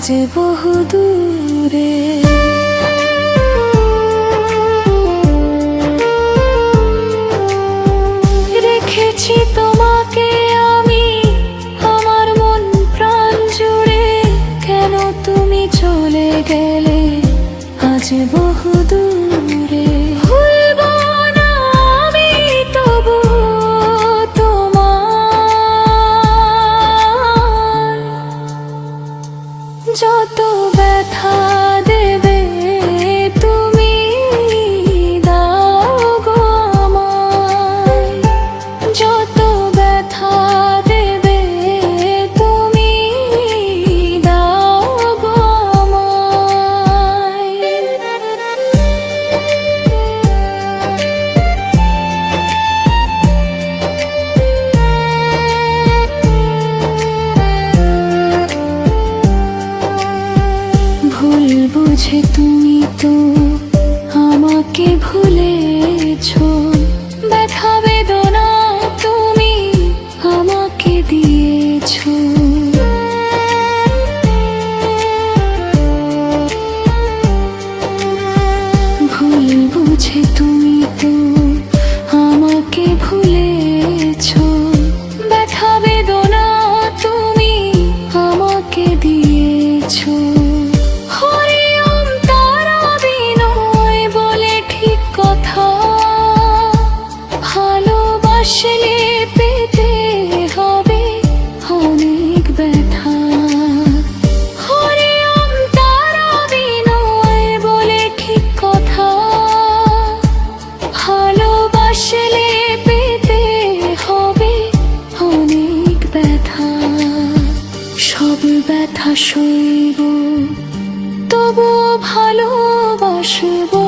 আজ বহু দূরে। রেখেছি তোমাকে আমি আমার মন প্রাণ জুড়ে, কেন তুমি চলে গেলে আজ বহু দূরে। ভুলবো না আমি তবু তোমার, যত ব্যথা দেবে তুমি দাও গো আমায়, যত ব্যথা দেবে তুমি দাও গো আমায়। ভুল বুঝে তুমি তো আমাকে ভুলেছো, ব্যথা বেদনা তুমি আমাকে দিয়েছো। ভুল বুঝে তুমি তো আমাকে ভুলেছো, ব্যথা বেদনা তুমি আমাকে দিয়েছো। হরিওম তারা বিনয় বলে ঠিক কথা, ভালোবাসলে পেতে হবে অনেক ব্যথা। হরিওম তারা বিনয় বলে ঠিক কথা, ভালোবাসলে পেতে হবে অনেক ব্যথা। সব ব্যথা সইব তবু ভালোবাসবো।